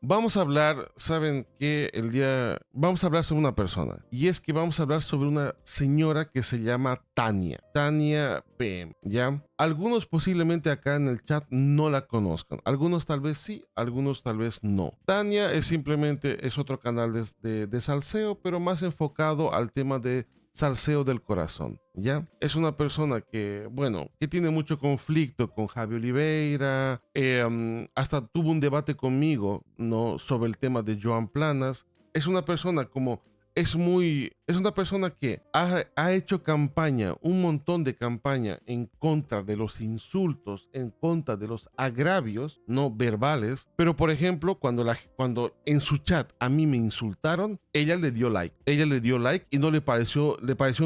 Vamos a hablar, ¿saben qué? Vamos a hablar sobre una persona. Y es que vamos a hablar sobre una señora que se llama Tania. Tania PM, ¿ya? Algunos posiblemente acá en el chat no la conozcan. Algunos tal vez sí, algunos tal vez no. Tania es otro canal de salseo, pero más enfocado al tema de salseo del corazón, ¿ya? Es una persona que, bueno, que tiene mucho conflicto con Javi Oliveira, hasta tuvo un debate conmigo, ¿no? Sobre el tema de Joan Planas. Es una persona es una persona que ha hecho campaña, un montón de campaña en contra de los insultos, en contra de los agravios, no verbales. Pero, por ejemplo, cuando en su chat a mí me insultaron, ella le dio like. Ella le dio like y no le pareció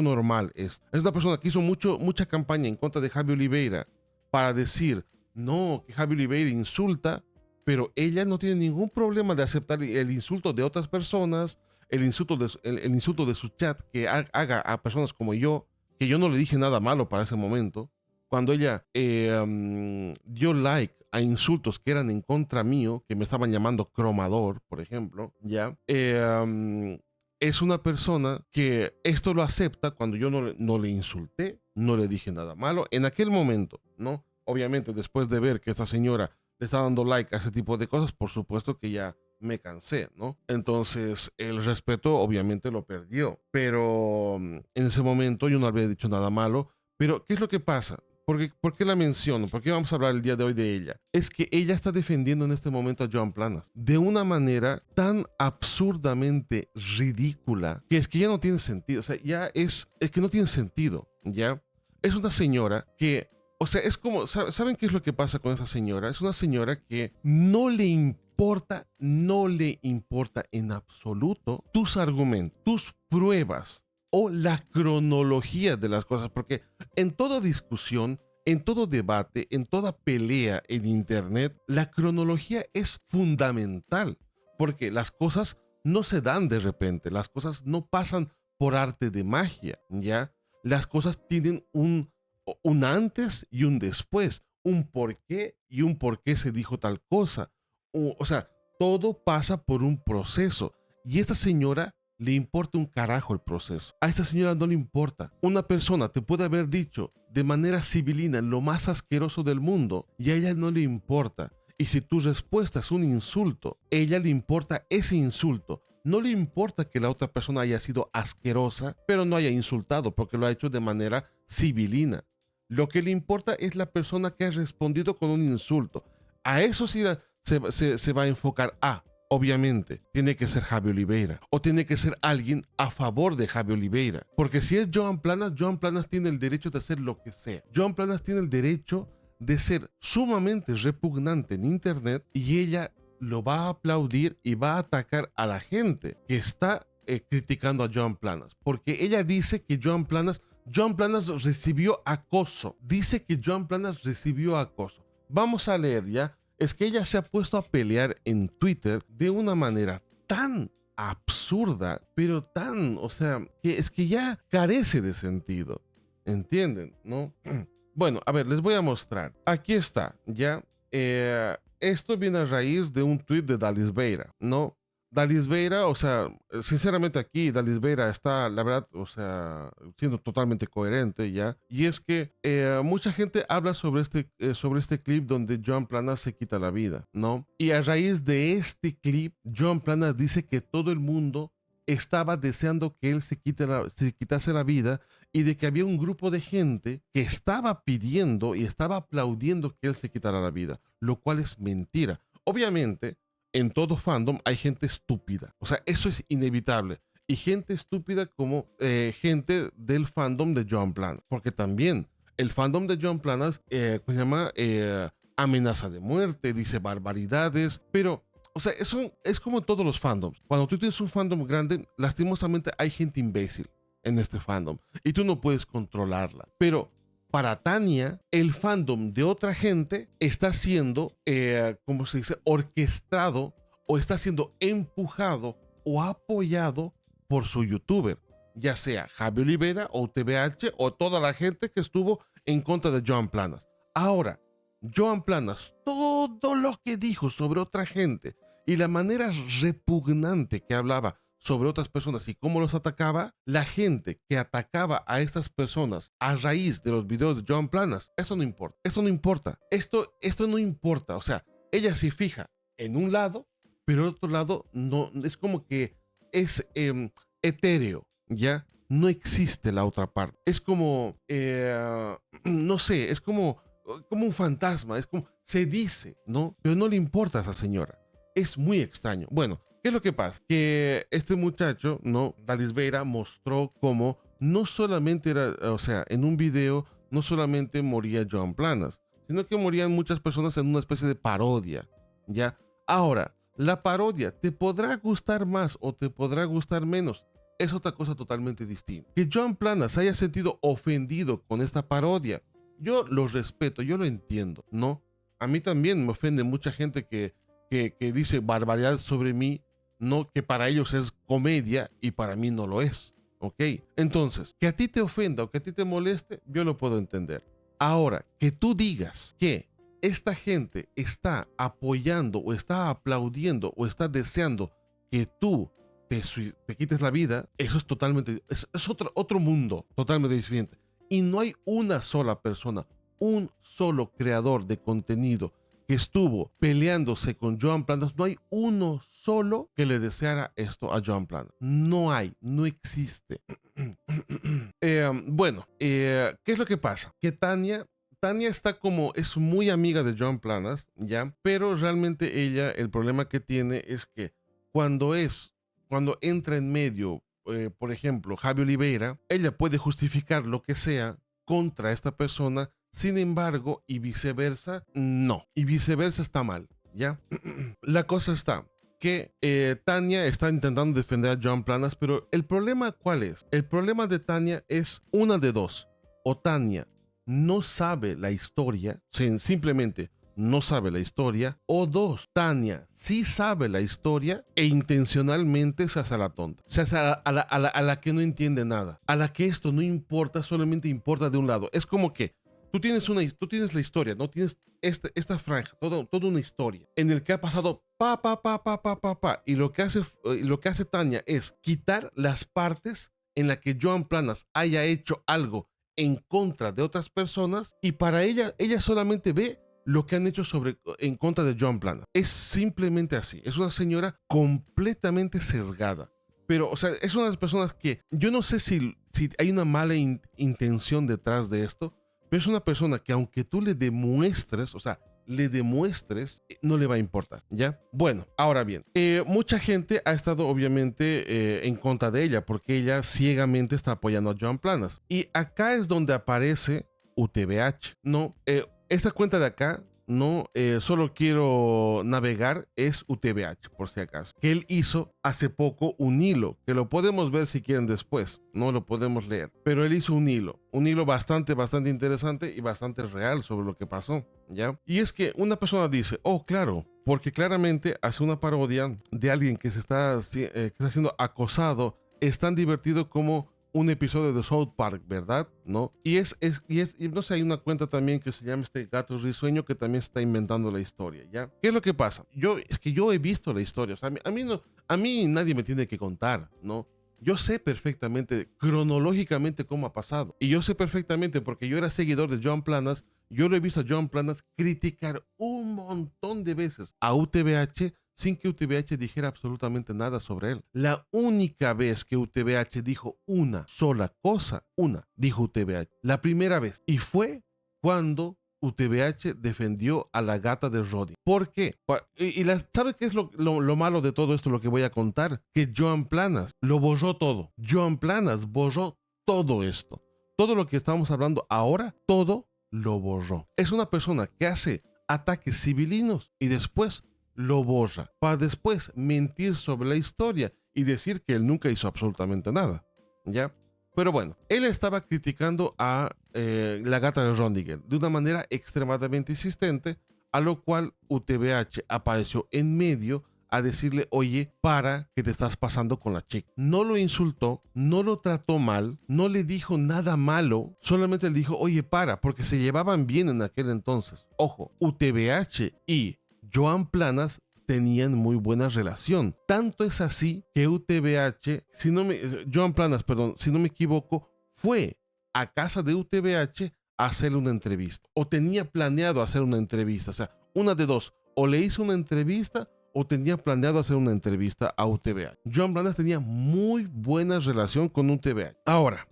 normal esto. Es una persona que hizo mucha campaña en contra de Javi Oliveira para decir, no, que Javi Oliveira insulta, pero ella no tiene ningún problema de aceptar el insulto de otras personas, el insulto de su chat que haga a personas como yo, que yo no le dije nada malo para ese momento, cuando ella dio like a insultos que eran en contra mío, que me estaban llamando cromador, por ejemplo, ya, es una persona que esto lo acepta cuando yo no le insulté, no le dije nada malo, en aquel momento, ¿no? Obviamente, después de ver que esta señora le está dando like a ese tipo de cosas, por supuesto que ya me cansé, ¿no? Entonces, el respeto obviamente lo perdió, pero en ese momento yo no había dicho nada malo. Pero, ¿qué es lo que pasa? ¿Por qué la menciono? ¿Por qué vamos a hablar el día de hoy de ella? Es que ella está defendiendo en este momento a Joan Planas de una manera tan absurdamente ridícula que es que ya no tiene sentido. O sea, es que no tiene sentido, ¿ya? Es una señora que, o sea, es como, ¿saben qué es lo que pasa con esa señora? Es una señora que no le importa en absoluto tus argumentos, tus pruebas o la cronología de las cosas, porque en toda discusión, en todo debate, en toda pelea en internet, la cronología es fundamental, porque las cosas no se dan de repente, las cosas no pasan por arte de magia, ¿ya? Las cosas tienen un antes y un después, un por qué y un por qué se dijo tal cosa. O sea, todo pasa por un proceso. Y esta señora le importa un carajo el proceso. A esta señora no le importa. Una persona te puede haber dicho de manera civilina lo más asqueroso del mundo y a ella no le importa. Y si tu respuesta es un insulto, a ella le importa ese insulto. No le importa que la otra persona haya sido asquerosa, pero no haya insultado porque lo ha hecho de manera civilina. Lo que le importa es la persona que ha respondido con un insulto. A eso sí se va a enfocar. Obviamente, tiene que ser Javi Oliveira o tiene que ser alguien a favor de Javi Oliveira. Porque si es Joan Planas tiene el derecho de hacer lo que sea. Joan Planas tiene el derecho de ser sumamente repugnante en internet y ella lo va a aplaudir y va a atacar a la gente que está criticando a Joan Planas. Porque ella dice que Joan Planas recibió acoso. Dice que Joan Planas recibió acoso. Vamos a leer ya. Es que ella se ha puesto a pelear en Twitter de una manera tan absurda, pero tan, o sea, que es que ya carece de sentido. ¿Entienden? ¿No? Bueno, a ver, les voy a mostrar. Aquí está, ya. Esto viene a raíz de un tweet de Dalis Beira, ¿no? Dalis Beira, o sea, sinceramente aquí Dalis Beira está, la verdad, o sea, siendo totalmente coherente ya. Y es que mucha gente habla sobre este clip donde Joan Planas se quita la vida, ¿no? Y a raíz de este clip, Joan Planas dice que todo el mundo estaba deseando que él se quitase la vida y de que había un grupo de gente que estaba pidiendo y estaba aplaudiendo que él se quitara la vida, lo cual es mentira. Obviamente, en todo fandom hay gente estúpida. O sea, eso es inevitable. Y gente estúpida como gente del fandom de Joan Planas. Porque también el fandom de Joan Planas se llama amenaza de muerte, dice barbaridades, pero o sea, eso es como en todos los fandoms. Cuando tú tienes un fandom grande, lastimosamente hay gente imbécil en este fandom y tú no puedes controlarla. Pero para Tania, el fandom de otra gente está siendo, ¿cómo se dice?, orquestado o está siendo empujado o apoyado por su youtuber, ya sea Javi Olivera o TVH o toda la gente que estuvo en contra de Joan Planas. Ahora, Joan Planas, todo lo que dijo sobre otra gente y la manera repugnante que hablaba sobre otras personas y cómo los atacaba, la gente que atacaba a estas personas a raíz de los videos de Joan Planas, eso no importa, eso no importa, esto no importa, o sea, ella se fija en un lado, pero el otro lado no, es como que es etéreo, ¿ya? No existe la otra parte, es como, no sé, es como un fantasma, es como, se dice, ¿no? Pero no le importa a esa señora, es muy extraño. Bueno, ¿qué es lo que pasa? Que este muchacho, ¿no? Dalis Vera mostró cómo no solamente era, o sea, en un video no solamente moría Joan Planas, sino que morían muchas personas en una especie de parodia, ¿ya? Ahora, la parodia te podrá gustar más o te podrá gustar menos, es otra cosa totalmente distinta. Que Joan Planas haya sentido ofendido con esta parodia, yo lo respeto, yo lo entiendo, ¿no? A mí también me ofende mucha gente que dice barbaridad sobre mí, no, que para ellos es comedia y para mí no lo es, ¿ok? Entonces, que a ti te ofenda o que a ti te moleste, yo lo puedo entender. Ahora, que tú digas que esta gente está apoyando o está aplaudiendo o está deseando que tú te quites la vida, eso es totalmente, es otro mundo totalmente diferente. Y no hay una sola persona, un solo creador de contenido que estuvo peleándose con Joan Planas, no hay uno solo que le deseara esto a Joan Planas. No hay, no existe. Bueno, ¿qué es lo que pasa? Que Tania está como, es muy amiga de Joan Planas, ¿ya? Pero realmente ella, el problema que tiene es que cuando entra en medio, por ejemplo, Javi Oliveira, ella puede justificar lo que sea contra esta persona, sin embargo, y viceversa, no. Y viceversa está mal, ¿ya? La cosa está que Tania está intentando defender a Joan Planas, pero el problema, ¿cuál es? El problema de Tania es una de dos. O Tania no sabe la historia, simplemente no sabe la historia, o dos, Tania sí sabe la historia e intencionalmente se hace a la tonta, se hace a la que no entiende nada, a la que esto no importa, solamente importa de un lado. Es como que tú tienes la historia, ¿no? Tienes esta franja, toda una historia en el que ha pasado pa, y lo que hace Tania es quitar las partes en las que Joan Planas haya hecho algo en contra de otras personas, y para ella solamente ve lo que han hecho en contra de Joan Planas. Es simplemente así. Es una señora completamente sesgada. Pero, o sea, es una de las personas que yo no sé si hay una mala intención detrás de esto, pero es una persona que aunque tú le demuestres, o sea, no le va a importar, ¿ya? Bueno, ahora bien, mucha gente ha estado obviamente en contra de ella porque ella ciegamente está apoyando a Joan Planas. Y acá es donde aparece UTBH, ¿no? Esta cuenta de acá, no, solo quiero navegar, es UTBH, por si acaso. Que él hizo hace poco un hilo, que lo podemos ver si quieren después, no lo podemos leer. Pero él hizo un hilo bastante interesante y bastante real sobre lo que pasó, ¿ya? Y es que una persona dice, oh, claro, porque claramente hace una parodia de alguien que está siendo acosado, es tan divertido como un episodio de South Park, ¿verdad? ¿No? Y no sé, hay una cuenta también que se llama este Gato Risueño que también está inventando la historia, ¿ya? ¿Qué es lo que pasa? Es que yo he visto la historia, o sea, a mí nadie me tiene que contar, ¿no? Yo sé perfectamente, cronológicamente, cómo ha pasado. Y yo sé perfectamente, porque yo era seguidor de Joan Planas, yo lo he visto a Joan Planas criticar un montón de veces a UTBH sin que UTBH dijera absolutamente nada sobre él. La única vez que UTBH dijo una sola cosa, dijo UTBH, la primera vez, y fue cuando UTBH defendió a la gata de Roddy. ¿Por qué? ¿Sabe qué es lo malo de todo esto, lo que voy a contar? Que Joan Planas lo borró todo. Joan Planas borró todo esto. Todo lo que estamos hablando ahora, todo lo borró. Es una persona que hace ataques civilinos y después lo borra, para después mentir sobre la historia y decir que él nunca hizo absolutamente nada, ¿ya? Pero bueno, él estaba criticando a la gata de Rondiger de una manera extremadamente insistente, a lo cual UTBH apareció en medio a decirle, oye, para, que te estás pasando con la chica. No lo insultó, no lo trató mal, no le dijo nada malo, solamente le dijo, oye, para, porque se llevaban bien en aquel entonces. Ojo, UTBH y Joan Planas tenían muy buena relación. Tanto es así que UTBH, Joan Planas, perdón, si no me equivoco, fue a casa de UTBH a hacerle una entrevista. O tenía planeado hacer una entrevista. O sea, una de dos. O le hizo una entrevista o tenía planeado hacer una entrevista a UTBH. Joan Planas tenía muy buena relación con UTBH. Ahora,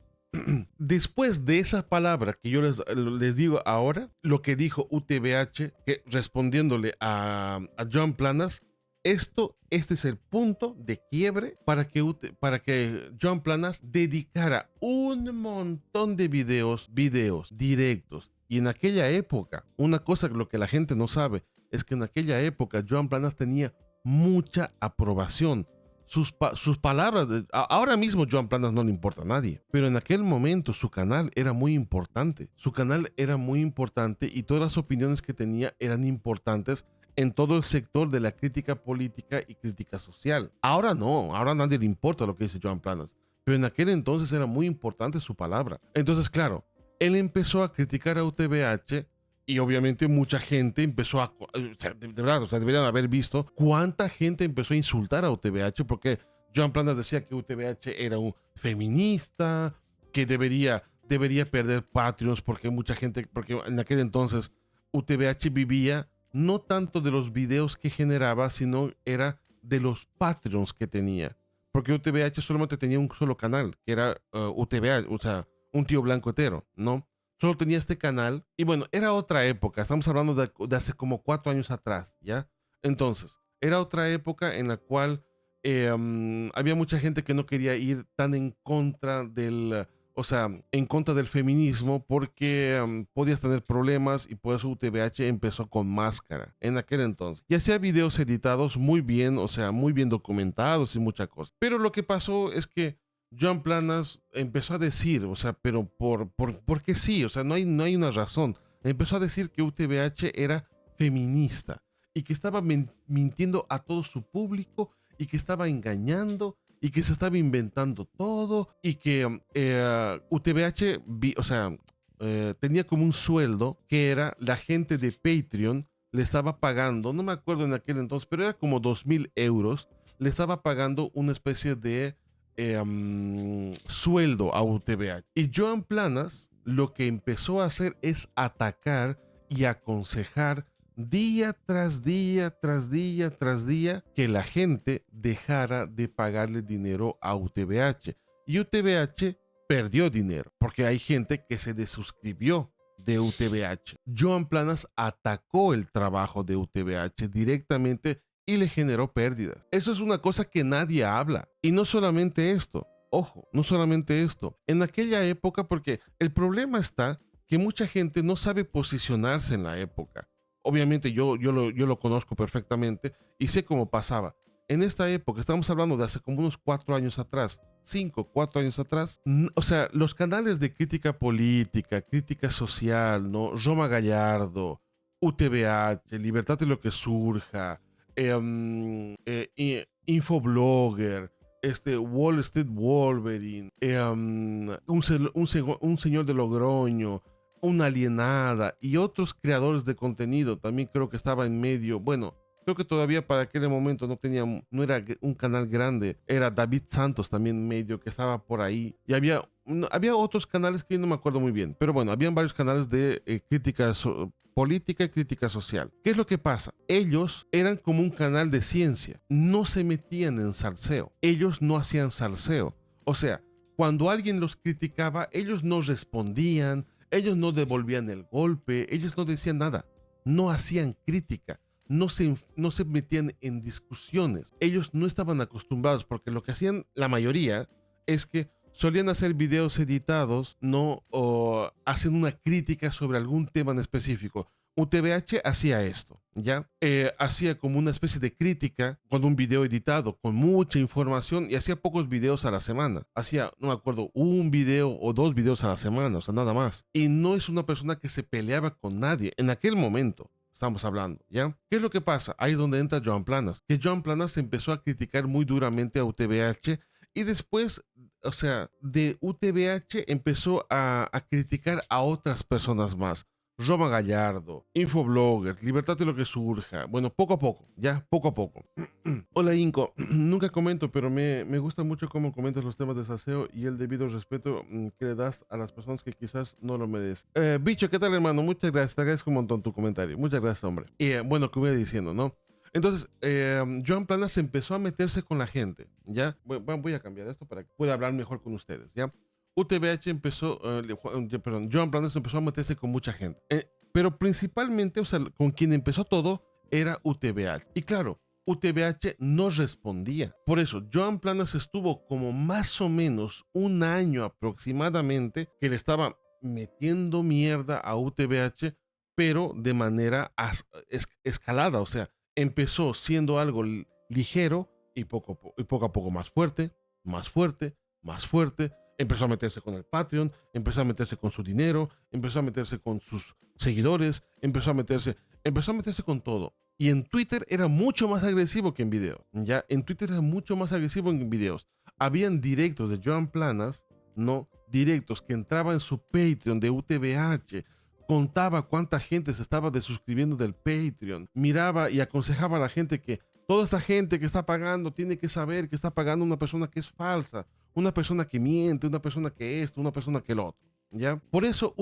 después de esa palabra que yo les digo ahora, lo que dijo UTBH, que respondiéndole a Joan Planas, este es el punto de quiebre para que Joan Planas dedicara un montón de videos directos. Y en aquella época, una cosa lo que la gente no sabe, es que en aquella época Joan Planas tenía mucha aprobación. Sus palabras, ahora mismo Joan Planas no le importa a nadie, pero en aquel momento su canal era muy importante. Su canal era muy importante y todas las opiniones que tenía eran importantes en todo el sector de la crítica política y crítica social. Ahora no, ahora a nadie le importa lo que dice Joan Planas, pero en aquel entonces era muy importante su palabra. Entonces, claro, él empezó a criticar a UTBH y obviamente mucha gente empezó o sea, de verdad, o sea, deberían haber visto cuánta gente empezó a insultar a UTBH porque Joan Planas decía que UTBH era un feminista, que debería perder Patreons porque mucha gente, porque en aquel entonces UTBH vivía no tanto de los videos que generaba, sino era de los Patreons que tenía. Porque UTBH solamente tenía un solo canal, que era UTBH, o sea, un tío blanco hetero, ¿no? Solo tenía este canal y bueno, era otra época, estamos hablando de hace como 4 años atrás, ¿ya? Entonces, era otra época en la cual había mucha gente que no quería ir tan en contra o sea, en contra del feminismo porque podías tener problemas y por eso UTBH empezó con máscara en aquel entonces. Y hacía videos editados muy bien, o sea, muy bien documentados y muchas cosas. Pero lo que pasó es que Joan Planas empezó a decir, o sea, pero porque sí, o sea, no hay una razón. Empezó a decir que UTBH era feminista y que estaba mintiendo a todo su público y que estaba engañando y que se estaba inventando todo y que UTBH, o sea, tenía como un sueldo que era la gente de Patreon le estaba pagando, no me acuerdo en aquel entonces, pero era como 2.000 euros, le estaba pagando una especie de sueldo a UTBH. Y Joan Planas lo que empezó a hacer es atacar y aconsejar día tras día, tras día, tras día, que la gente dejara de pagarle dinero a UTBH. Y UTBH perdió dinero, porque hay gente que se desuscribió de UTBH. Joan Planas atacó el trabajo de UTBH directamente y le generó pérdidas. Eso es una cosa que nadie habla. Y no solamente esto, ojo, no solamente esto. En aquella época, porque el problema está que mucha gente no sabe posicionarse en la época. Obviamente yo lo conozco perfectamente y sé cómo pasaba. En esta época, estamos hablando de hace como unos 4 años atrás, 4 años atrás, o sea, los canales de crítica política, crítica social, ¿no? Roma Gallardo, UTBH, Libertad de lo que surja, Infoblogger, Wall Street Wolverine, un señor de Logroño, una alienada y otros creadores de contenido. También creo que estaba en medio. Bueno, creo que todavía para aquel momento no era un canal grande. Era David Santos también medio que estaba por ahí. Y había otros canales que no me acuerdo muy bien. Pero bueno, habían varios canales de crítica política y crítica social. ¿Qué es lo que pasa? Ellos eran como un canal de ciencia. No se metían en salseo. Ellos no hacían salseo. O sea, cuando alguien los criticaba, ellos no respondían. Ellos no devolvían el golpe, ellos no decían nada, no hacían crítica, no se metían en discusiones. Ellos no estaban acostumbrados porque lo que hacían la mayoría es que solían hacer videos editados, ¿no? O hacen una crítica sobre algún tema en específico. UTBH hacía esto, ¿ya? Hacía como una especie de crítica con un video editado, con mucha información y hacía pocos videos a la semana. Hacía, no me acuerdo, un video o 2 videos a la semana, o sea, nada más. Y no es una persona que se peleaba con nadie en aquel momento. Estamos hablando, ¿ya? ¿Qué es lo que pasa? Ahí es donde entra Joan Planas. Que Joan Planas empezó a criticar muy duramente a UTBH y después, o sea, de UTBH empezó a criticar a otras personas más. Roma Gallardo, Infobloggers, Libertad de lo que surja. Bueno, poco a poco, ya, poco a poco. Hola Inco, nunca comento, pero me gusta mucho cómo comentas los temas de salseo y el debido respeto que le das a las personas que quizás no lo merecen. Bicho, ¿qué tal, hermano? Muchas gracias, te agradezco un montón tu comentario. Muchas gracias, hombre. Y bueno, como iba diciendo, ¿no? Entonces, Joan Planas empezó a meterse con la gente, ¿ya? Voy a cambiar esto para que pueda hablar mejor con ustedes, ¿ya? UTBH empezó, perdón, Joan Planas empezó a meterse con mucha gente. Pero principalmente, o sea, con quien empezó todo era UTBH. Y claro, UTBH no respondía. Por eso, Joan Planas estuvo como más o menos un año aproximadamente que le estaba metiendo mierda a UTBH, pero de manera escalada. O sea, empezó siendo algo ligero y poco a poco más fuerte, más fuerte, más fuerte. Empezó a meterse con el Patreon, empezó a meterse con su dinero, empezó a meterse con sus seguidores, empezó a meterse con todo. Y en Twitter era mucho más agresivo que en videos. Ya, en Twitter era mucho más agresivo en videos. Habían directos de Joan Planas, no directos que entraba en su Patreon de UTBH, contaba cuánta gente se estaba desuscribiendo del Patreon, miraba y aconsejaba a la gente que toda esa gente que está pagando tiene que saber que está pagando una persona que es falsa, una persona que miente, una persona que esto, una persona que lo otro, ¿ya? Por eso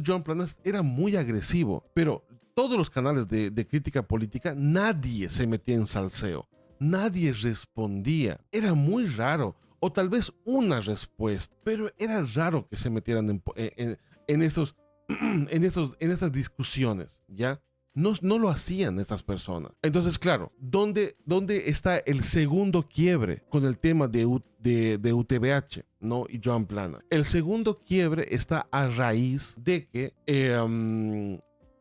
Joan Planas era muy agresivo, pero todos los canales de crítica política, nadie se metía en salseo, nadie respondía, era muy raro, o tal vez una respuesta, pero era raro que se metieran en esos, en esas discusiones, ¿ya? No lo hacían estas personas. Entonces, claro, ¿dónde está el segundo quiebre con el tema de UTBH, ¿no? Y Joan Planas? El segundo quiebre está a raíz de que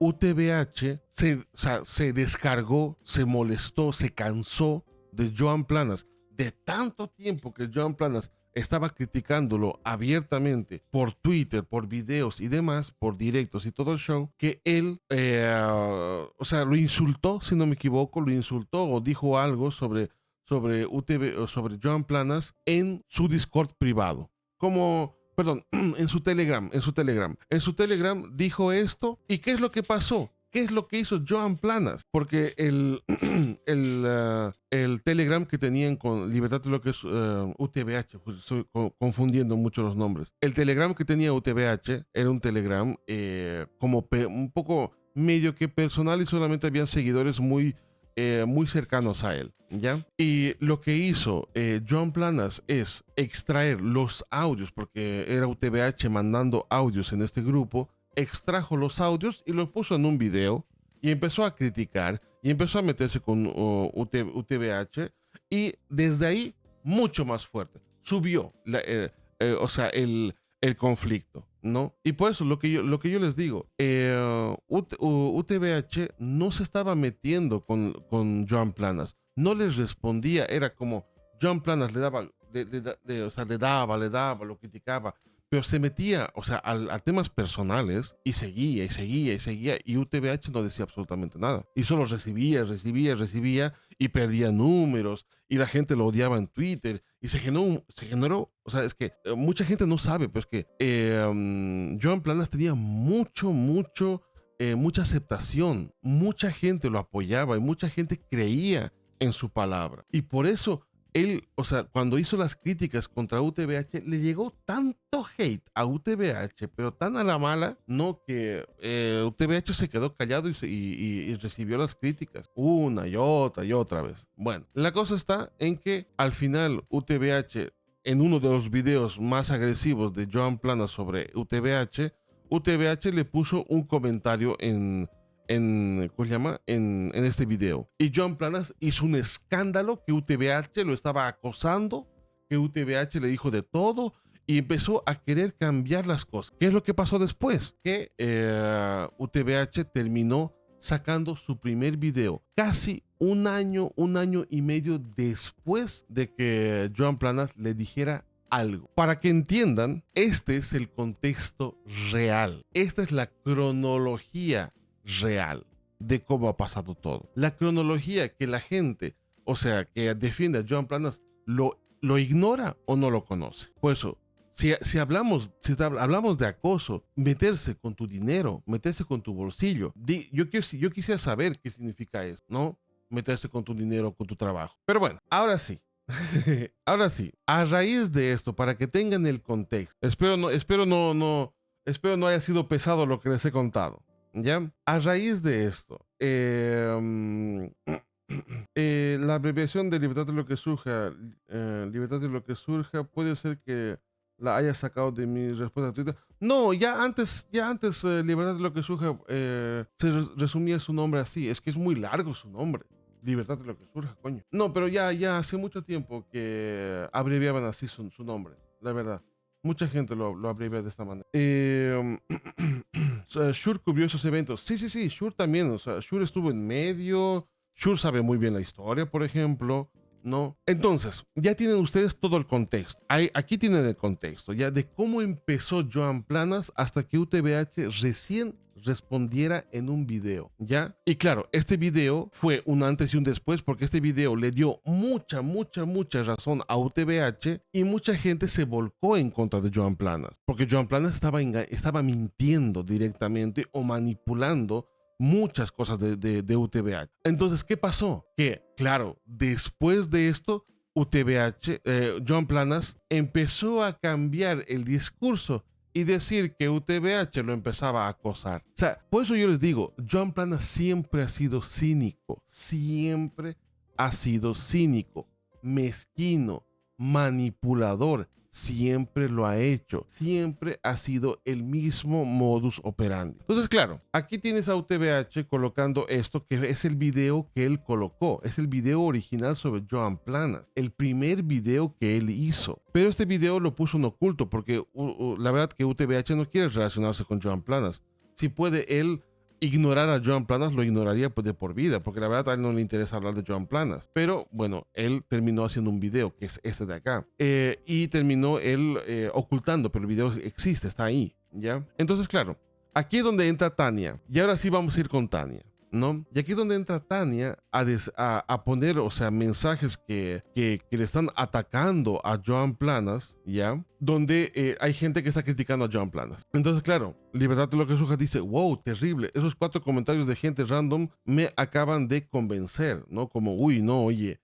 UTBH se descargó, se molestó, se cansó de Joan Planas. De tanto tiempo que Joan Planas estaba criticándolo abiertamente por Twitter, por videos y demás, por directos y todo el show, que él, o sea, lo insultó, si no me equivoco, lo insultó o dijo algo sobre UTV o sobre Joan Planas en su Discord privado. Como, perdón, en su Telegram. En su Telegram dijo esto. ¿Y qué es lo que pasó? ¿Qué es lo que hizo Joan Planas? Porque el Telegram que tenían con Libertad de lo que es UTBH, pues estoy confundiendo mucho los nombres. El Telegram que tenía UTBH era un Telegram como un poco medio que personal y solamente habían seguidores muy cercanos a él, ¿ya? Y lo que hizo Joan Planas es extraer los audios, porque era UTBH mandando audios en este grupo, extrajo los audios y los puso en un video y empezó a criticar y empezó a meterse con UTBH y desde ahí mucho más fuerte. Subió, o sea, el conflicto, ¿no? Y por eso lo que yo les digo, UTBH no se estaba metiendo con Joan Planas, no les respondía, era como Joan Planas le daba, o sea, le daba, lo criticaba, pero se metía, o sea, a temas personales y seguía y UTBH no decía absolutamente nada y solo recibía y perdía números y la gente lo odiaba en Twitter y se generó, o sea, es que mucha gente no sabe, pues que Joan Planas tenía mucha aceptación, mucha gente lo apoyaba y mucha gente creía en su palabra y por eso él, o sea, cuando hizo las críticas contra UTBH, le llegó tanto hate a UTBH, pero tan a la mala, ¿no? Que UTBH se quedó callado y recibió las críticas una y otra vez. Bueno, la cosa está en que al final UTBH, en uno de los videos más agresivos de Joan Planas sobre UTBH le puso un comentario ¿cómo se llama? En este video. Y Joan Planas hizo un escándalo que UTBH lo estaba acosando, que UTBH le dijo de todo y empezó a querer cambiar las cosas. ¿Qué es lo que pasó después? Que UTBH terminó sacando su primer video casi un año y medio después de que Joan Planas le dijera algo. Para que entiendan, este es el contexto real. Esta es la cronología real de cómo ha pasado todo. La cronología que la gente, o sea, que defiende a Joan Planas, lo ignora o no lo conoce. Por eso, hablamos de acoso, meterse con tu dinero, meterse con tu bolsillo, yo quisiera saber qué significa eso, ¿no? Meterse con tu dinero, con tu trabajo. Pero bueno, ahora sí. Ahora sí, a raíz de esto, para que tengan el contexto, espero no haya sido pesado lo que les he contado, ¿ya? A raíz de esto, la abreviación de libertad de lo que surja, libertad de lo que surja, puede ser que la haya sacado de mi respuesta a Twitter. No, ya antes, libertad de lo que surja, resumía su nombre así. Es que es muy largo su nombre. Libertad de lo que surja, coño. No, pero ya hace mucho tiempo que abreviaban así su nombre, la verdad. Mucha gente lo abrevia de esta manera. O sea, Shure cubrió esos eventos. Sí, Shure también. O sea, Shure estuvo en medio. Shure sabe muy bien la historia, por ejemplo, ¿no? Entonces, ya tienen ustedes todo el contexto. Aquí tienen el contexto, ya de cómo empezó Joan Planas hasta que UTBH recién respondiera en un video, ¿ya? Y claro, este video fue un antes y un después porque este video le dio mucha razón a UTBH y mucha gente se volcó en contra de Joan Planas porque Joan Planas estaba mintiendo directamente o manipulando muchas cosas de UTBH. Entonces, ¿qué pasó? Que, claro, después de esto, UTBH, Joan Planas, empezó a cambiar el discurso y decir que UTBH lo empezaba a acosar. O sea, por eso yo les digo, Joan Planas siempre ha sido cínico, mezquino, manipulador, siempre lo ha hecho, siempre ha sido el mismo modus operandi. Entonces, claro, aquí tienes a UTBH colocando esto, que es el video que él colocó, es el video original sobre Joan Planas, el primer video que él hizo. Pero este video lo puso en oculto porque la verdad que UTBH no quiere relacionarse con Joan Planas. Si puede él ignorar a Joan Planas, lo ignoraría pues de por vida, porque la verdad a él no le interesa hablar de Joan Planas. Pero bueno, él terminó haciendo un video, que es este de acá, y terminó él ocultando, pero el video existe, está ahí, ¿ya? Entonces, claro, aquí es donde entra Tania, y ahora sí vamos a ir con Tania, ¿no? Y aquí es donde entra Tania a poner, o sea, mensajes que le están atacando a Joan Planas, ¿ya? Donde hay gente que está criticando a Joan Planas. Entonces, claro, Libertad de lo que surja dice, wow, terrible, esos 4 comentarios de gente random me acaban de convencer, ¿no? Como, uy, no, oye,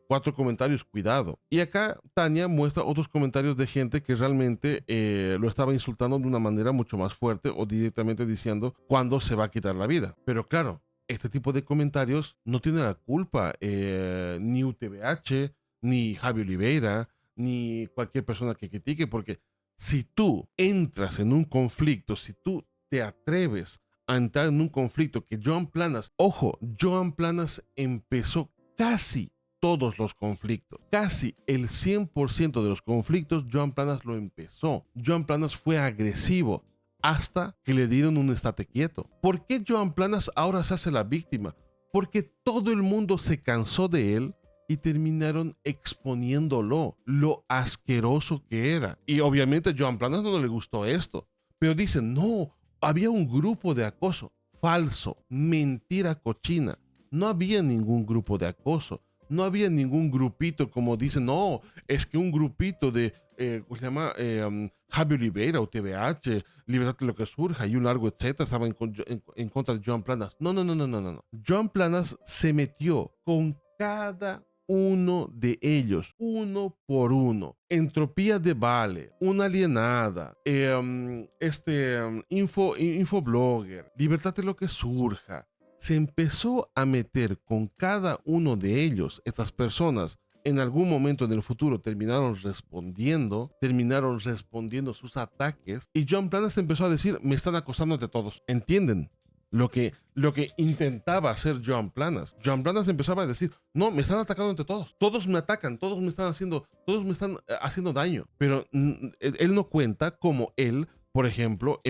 4 comentarios, cuidado. Y acá Tania muestra otros comentarios de gente que realmente lo estaba insultando de una manera mucho más fuerte o directamente diciendo cuándo se va a quitar la vida. Pero claro, este tipo de comentarios no tiene la culpa ni UTBH, ni Javi Oliveira, ni cualquier persona que critique, porque si tú entras en un conflicto, si tú te atreves a entrar en un conflicto que Joan Planas, ojo, Joan Planas empezó casi todos los conflictos, casi el 100% de los conflictos, Joan Planas lo empezó. Joan Planas fue agresivo hasta que le dieron un estate quieto. ¿Por qué Joan Planas ahora se hace la víctima? Porque todo el mundo se cansó de él y terminaron exponiéndolo, lo asqueroso que era. Y obviamente a Joan Planas no le gustó esto, pero dicen, no, había un grupo de acoso. Falso, mentira cochina. No había ningún grupo de acoso. No había ningún grupito como dicen, no, es que un grupito de, ¿cómo se llama? Javi Oliveira, UTBH, Libertad de lo que surja y un largo etcétera, estaban en contra de Joan Planas. No. Joan Planas se metió con cada uno de ellos, uno por uno. Entropía de Vale, Una Alienada, Infoblogger, Libertad de lo que surja. Se empezó a meter con cada uno de ellos. Estas personas en algún momento en el futuro terminaron respondiendo sus ataques y Joan Planas empezó a decir, me están acosando entre todos. ¿Entienden? Lo que intentaba hacer Joan Planas. Joan Planas empezaba a decir, no, me están atacando entre todos. Todos me atacan, todos me están haciendo daño. Pero él no cuenta cómo él, por ejemplo,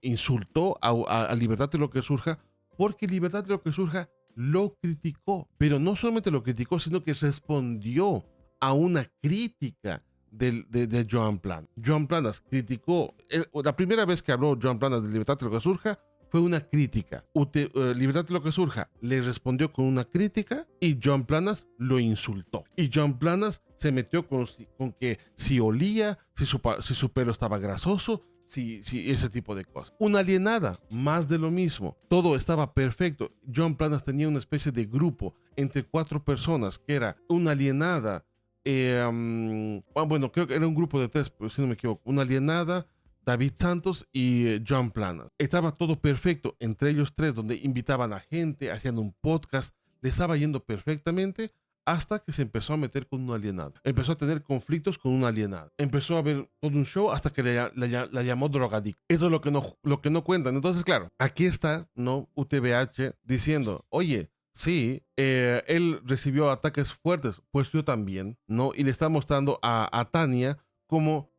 insultó a Libertad de lo que surja, porque Libertad de lo que surja lo criticó. Pero no solamente lo criticó, sino que respondió a una crítica de Joan Planas. Joan Planas criticó, la primera vez que habló Joan Planas de Libertad de lo que surja fue una crítica. Libertad de lo que surja le respondió con una crítica y Joan Planas lo insultó. Y Joan Planas se metió con que si olía, si su pelo estaba grasoso, sí, ese tipo de cosas. Una alienada, más de lo mismo. Todo estaba perfecto. Joan Planas tenía una especie de grupo entre 4 personas, que era una alienada. Bueno, creo que era un grupo de 3, pero si no me equivoco. Una alienada, David Santos y Joan Planas. Estaba todo perfecto entre ellos 3, donde invitaban a gente, hacían un podcast, le estaba yendo perfectamente. Hasta que se empezó a meter con un alienado. Empezó a tener conflictos con un alienado. Empezó a ver todo un show hasta que la llamó drogadicta. Eso es lo que no cuentan. Entonces, claro, aquí está, ¿no? UTBH diciendo, oye, sí, él recibió ataques fuertes, pues yo también, ¿no? Y le está mostrando a Tania como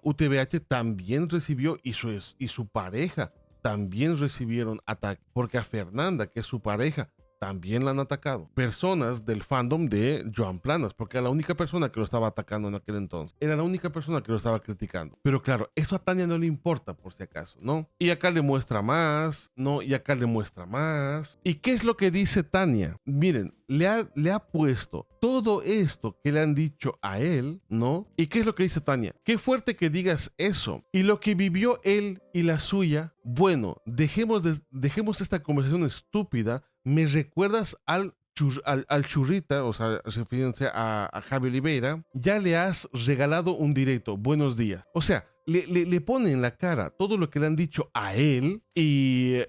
UTBH también recibió y su pareja también recibieron ataques. Porque a Fernanda, que es su pareja, también la han atacado. Personas del fandom de Joan Planas, porque era la única persona que lo estaba atacando en aquel entonces. Era la única persona que lo estaba criticando. Pero claro, eso a Tania no le importa, por si acaso, ¿no? Y acá le muestra más, ¿no? Y acá le muestra más. ¿Y qué es lo que dice Tania? Miren, le ha puesto todo esto que le han dicho a él, ¿no? ¿Y qué es lo que dice Tania? Qué fuerte que digas eso. Y lo que vivió él y la suya, bueno, dejemos esta conversación estúpida. Me recuerdas al churrita, o sea, refiriéndose a Javi Oliveira, ya le has regalado un directo, buenos días. O sea, le pone en la cara todo lo que le han dicho a él y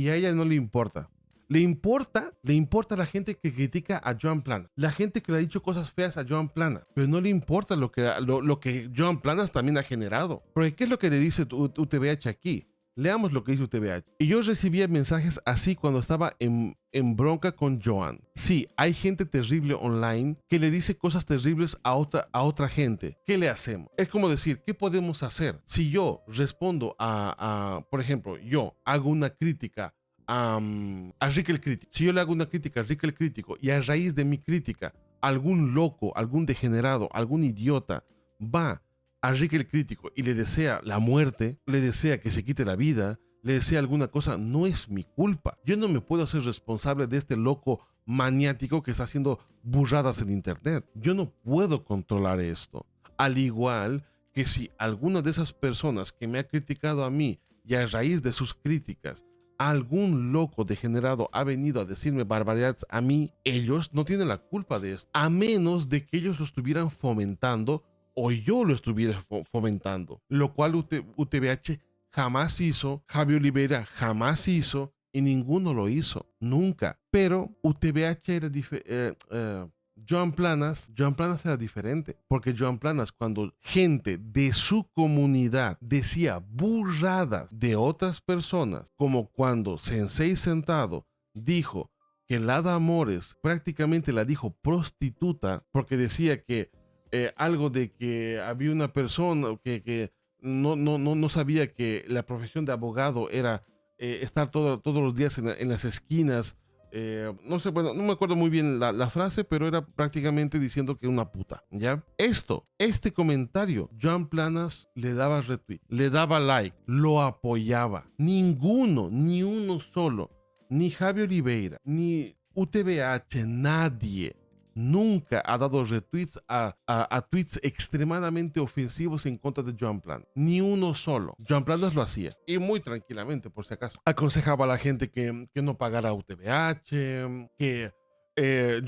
a ella no le importa. Le importa la gente que critica a Joan Planas, la gente que le ha dicho cosas feas a Joan Planas, pero no le importa lo que Joan Planas también ha generado. Porque ¿qué es lo que le dice UTBH aquí? Leamos lo que dice UTBH. Y yo recibía mensajes así cuando estaba en bronca con Joan. Sí, hay gente terrible online que le dice cosas terribles a otra gente. ¿Qué le hacemos? Es como decir, ¿qué podemos hacer? Si yo respondo por ejemplo, yo hago una crítica a Rick el Crítico. Si yo le hago una crítica a Rick el Crítico y a raíz de mi crítica, algún loco, algún degenerado, algún idiota va a Rick el Crítico y le desea la muerte, le desea que se quite la vida, le desea alguna cosa, no es mi culpa. Yo no me puedo hacer responsable de este loco maniático que está haciendo burradas en internet. Yo no puedo controlar esto. Al igual que si alguna de esas personas que me ha criticado a mí y a raíz de sus críticas, algún loco degenerado ha venido a decirme barbaridades a mí, ellos no tienen la culpa de esto, a menos de que ellos lo estuvieran fomentando o yo lo estuviera fomentando, lo cual UTBH jamás hizo, Javi Oliveira jamás hizo y ninguno lo hizo, nunca. Pero UTBH era Joan Planas era diferente, porque Joan Planas, cuando gente de su comunidad decía burradas de otras personas, como cuando Sensei Sentado dijo que Lada Amores prácticamente la dijo prostituta, porque decía que algo de que había una persona que no sabía que la profesión de abogado era estar todos los días en las esquinas. No sé, bueno, no me acuerdo muy bien la frase, pero era prácticamente diciendo que una puta, ¿ya? Este comentario, Joan Planas le daba retweet, le daba like, lo apoyaba. Ninguno, ni uno solo, ni Javi Oliveira, ni UTBH, nadie nunca ha dado retweets a tweets extremadamente ofensivos en contra de Joan Planas. Ni uno solo. Joan Planas lo hacía. Y muy tranquilamente, por si acaso. Aconsejaba a la gente que no pagara a UTBH, que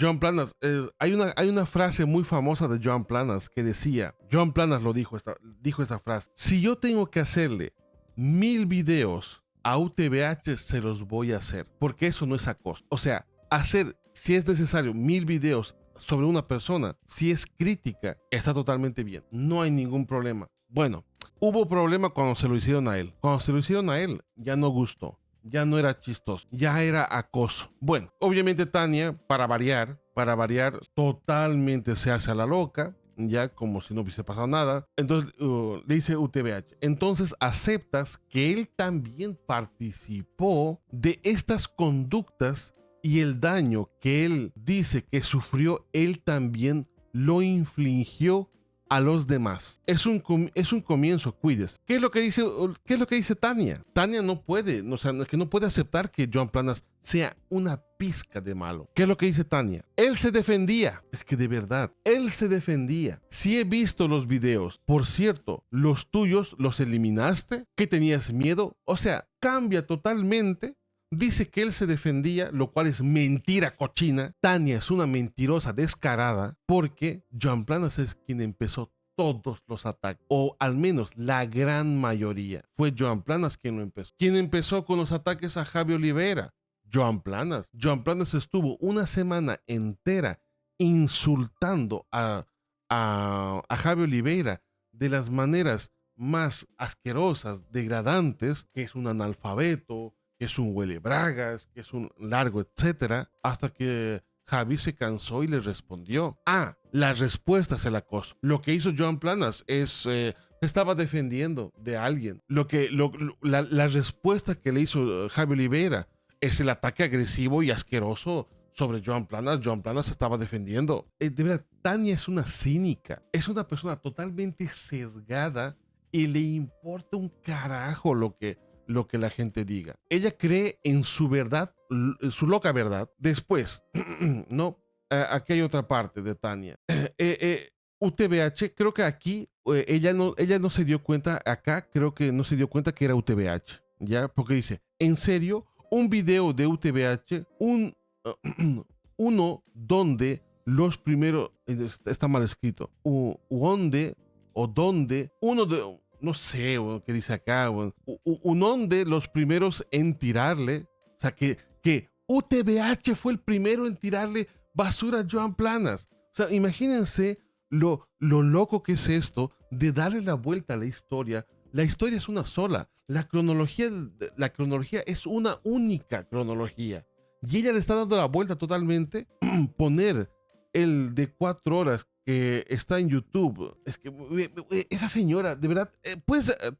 Joan Planas, hay una frase muy famosa de Joan Planas que decía, Joan Planas lo dijo esa frase, si yo tengo que hacerle 1000 videos a UTBH, se los voy a hacer, porque eso no es acoso. O sea, hacer, si es necesario, 1000 videos sobre una persona, si es crítica, está totalmente bien. No hay ningún problema. Bueno, hubo problema cuando se lo hicieron a él. Cuando se lo hicieron a él, ya no gustó. Ya no era chistoso. Ya era acoso. Bueno, obviamente Tania, para variar, totalmente se hace a la loca. Ya como si no hubiese pasado nada. Entonces le dice UTBH, entonces aceptas que él también participó de estas conductas y el daño que él dice que sufrió, él también lo infligió a los demás. Es un comienzo, cuides. ¿Qué es lo que dice Tania? Tania no puede, o sea, que no puede aceptar que Joan Planas sea una pizca de malo. ¿Qué es lo que dice Tania? Él se defendía. Es que de verdad, él se defendía. Si he visto los videos, por cierto, los tuyos los eliminaste, que tenías miedo, o sea, cambia totalmente. Dice que él se defendía, lo cual es mentira cochina. Tania es una mentirosa descarada porque Joan Planas es quien empezó todos los ataques, o al menos la gran mayoría. Fue Joan Planas quien lo empezó. ¿Quién empezó con los ataques a Javi Oliveira? Joan Planas. Joan Planas estuvo una semana entera insultando a Javi Oliveira de las maneras más asquerosas, degradantes, que es un analfabeto, que es un huele bragas, que es un largo, etcétera, hasta que Javi se cansó y le respondió. La respuesta es el acoso. Lo que hizo Joan Planas es estaba defendiendo de alguien. La respuesta que le hizo Javi Oliveira es el ataque agresivo y asqueroso sobre Joan Planas. Joan Planas estaba defendiendo. De verdad, Tania es una cínica, es una persona totalmente sesgada y le importa un carajo lo que la gente diga. Ella cree en su verdad, en su loca verdad. Después, no, aquí hay otra parte de Tania. UTBH, creo que aquí ella no se dio cuenta, acá creo que no se dio cuenta que era UTBH, ¿ya? Porque dice, en serio, un video de UTBH, uno donde los primeros, está mal escrito, donde, uno de, no sé, qué dice acá, un donde los primeros en tirarle, o sea, que UTBH fue el primero en tirarle basura a Joan Planas. O sea, imagínense lo loco que es esto de darle la vuelta a la historia. La historia es una sola. La cronología es una única cronología. Y ella le está dando la vuelta totalmente. Poner el de 4 horas que está en YouTube. Es que esa señora, de verdad,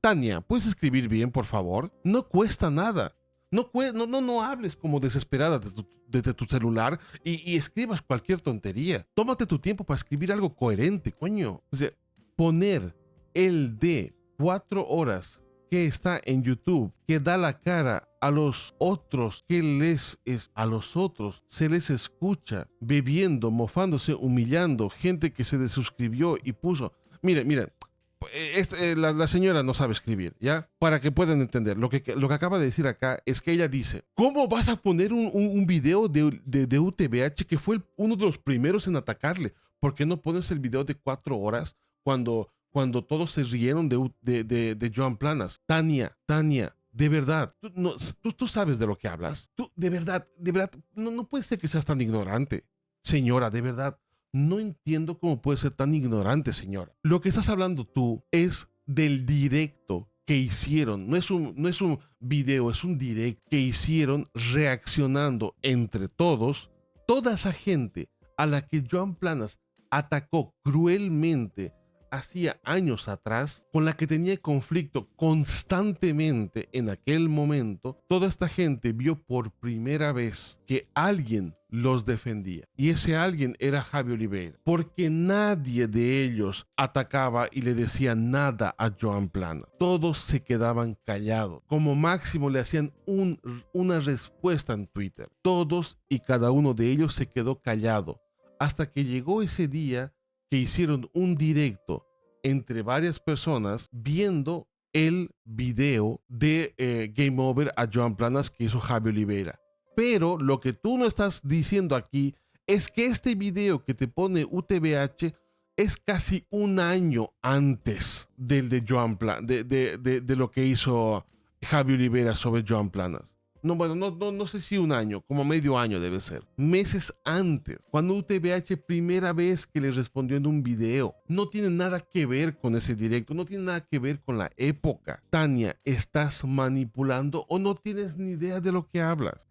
Tania, ¿puedes escribir bien, por favor? No cuesta nada. No hables como desesperada desde tu celular y escribas cualquier tontería. Tómate tu tiempo para escribir algo coherente, coño. O sea, poner el de 4 horas que está en YouTube, que da la cara a los otros, a los otros se les escucha bebiendo, mofándose, humillando, gente que se desuscribió y puso, mire, la señora no sabe escribir, ¿ya? Para que puedan entender. Lo que acaba de decir acá es que ella dice, ¿cómo vas a poner un video de UTBH que fue uno de los primeros en atacarle? ¿Por qué no pones el video de 4 horas cuando todos se rieron de Joan Planas? Tania, de verdad, tú sabes de lo que hablas. Tú, de verdad, no puede ser que seas tan ignorante. Señora, de verdad, no entiendo cómo puede ser tan ignorante, señora. Lo que estás hablando tú es del directo que hicieron. No es un video, es un direct que hicieron reaccionando entre todos. Toda esa gente a la que Joan Planas atacó cruelmente hacía años atrás, con la que tenía conflicto constantemente en aquel momento, toda esta gente vio por primera vez que alguien los defendía. Y ese alguien era Javi Oliveira, porque nadie de ellos atacaba y le decía nada a Joan Planas. Todos se quedaban callados. Como máximo le hacían una respuesta en Twitter. Todos y cada uno de ellos se quedó callado. Hasta que llegó ese día que hicieron un directo entre varias personas viendo el video de Game Over a Joan Planas que hizo Javi Oliveira. Pero lo que tú no estás diciendo aquí es que este video que te pone UTBH es casi un año antes del de Joan Planas, de lo que hizo Javi Oliveira sobre Joan Planas. No, bueno, no sé si un año, como medio año debe ser. Meses antes, cuando UTBH primera vez que le respondió en un video. No tiene nada que ver con ese directo, no tiene nada que ver con la época. Tania, ¿estás manipulando o no tienes ni idea de lo que hablas?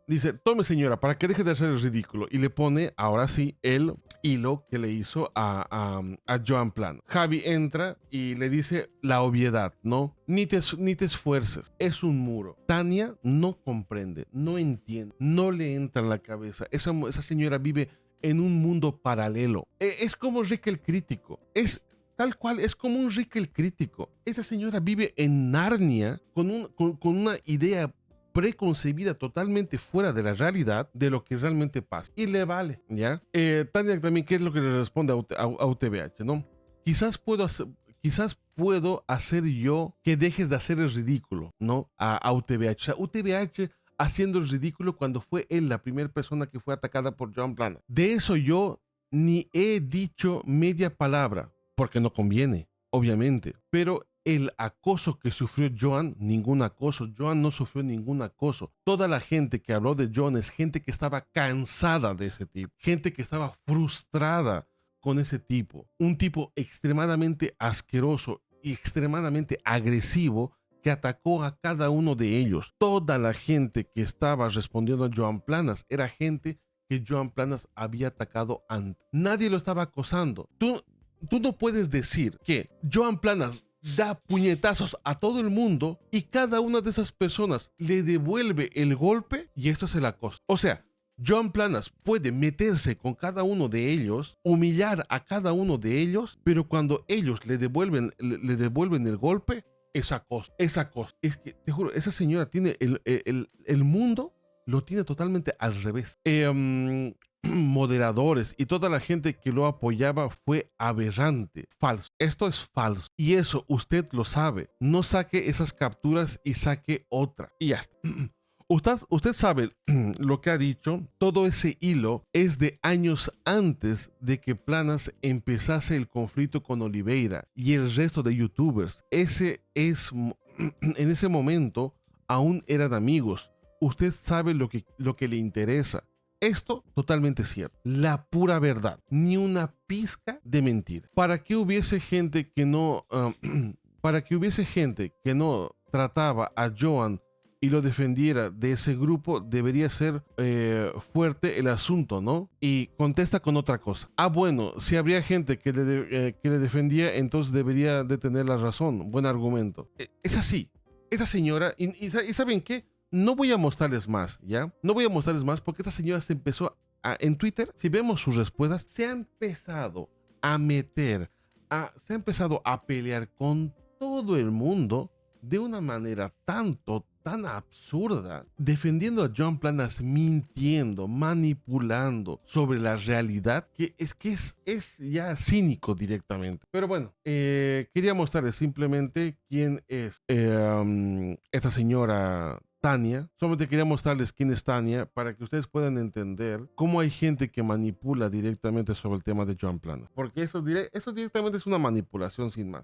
Dice, tome señora, para que deje de hacer el ridículo. Y le pone, ahora sí, el hilo que le hizo a Joan Planas. Javi entra y le dice la obviedad, ¿no? Ni te esfuerces, es un muro. Tania no comprende, no entiende, no le entra en la cabeza. Esa señora vive en un mundo paralelo. Es como Rick el crítico. tal cual, es como un Rick el crítico. Esa señora vive en Narnia con una idea preconcebida totalmente fuera de la realidad de lo que realmente pasa. Y le vale, ¿ya? Tania también, ¿qué es lo que le responde a UTBH, no? Quizás quizás puedo hacer yo que dejes de hacer el ridículo, ¿no? A UTBH. O sea, UTBH haciendo el ridículo cuando fue él la primera persona que fue atacada por Joan Plana. De eso yo ni he dicho media palabra, porque no conviene, obviamente. Pero el acoso que sufrió Joan, ningún acoso. Joan no sufrió ningún acoso. Toda la gente que habló de Joan es gente que estaba cansada de ese tipo, gente que estaba frustrada con ese tipo. Un tipo extremadamente asqueroso y extremadamente agresivo que atacó a cada uno de ellos. Toda la gente que estaba respondiendo a Joan Planas era gente que Joan Planas había atacado antes. Nadie lo estaba acosando. Tú no puedes decir que Joan Planas da puñetazos a todo el mundo y cada una de esas personas le devuelve el golpe y esto es el acoso. O sea, Joan Planas puede meterse con cada uno de ellos, humillar a cada uno de ellos, pero cuando ellos le devuelven el golpe, es acoso. Es acoso. Es que, te juro, esa señora tiene el mundo, lo tiene totalmente al revés. Moderadores y toda la gente que lo apoyaba fue aberrante, falso. Esto es falso. Y eso usted lo sabe. No saque esas capturas y saque otra. Y ya está. Usted sabe lo que ha dicho, todo ese hilo es de años antes de que Planas empezase el conflicto con Oliveira y el resto de youtubers. En ese momento aún eran amigos. Usted sabe lo que le interesa. Esto totalmente cierto. La pura verdad. Ni una pizca de mentira. Para que hubiese gente que no... para que hubiese gente que no trataba a Joan y lo defendiera de ese grupo, debería ser fuerte el asunto, ¿no? Y contesta con otra cosa. Ah, bueno, si habría gente que le defendía, entonces debería de tener la razón. Buen argumento. Es así. Esa señora, y ¿saben qué? No voy a mostrarles más, ¿ya? No voy a mostrarles más porque esta señora se empezó en Twitter, si vemos sus respuestas, se ha empezado a meter, se ha empezado a pelear con todo el mundo de una manera tan absurda, defendiendo a Joan Planas, mintiendo, manipulando sobre la realidad, que es ya cínico directamente. Pero bueno, quería mostrarles simplemente quién es esta señora Tania. Solamente quería mostrarles quién es Tania para que ustedes puedan entender cómo hay gente que manipula directamente sobre el tema de Joan Planas. Porque eso directamente es una manipulación sin más.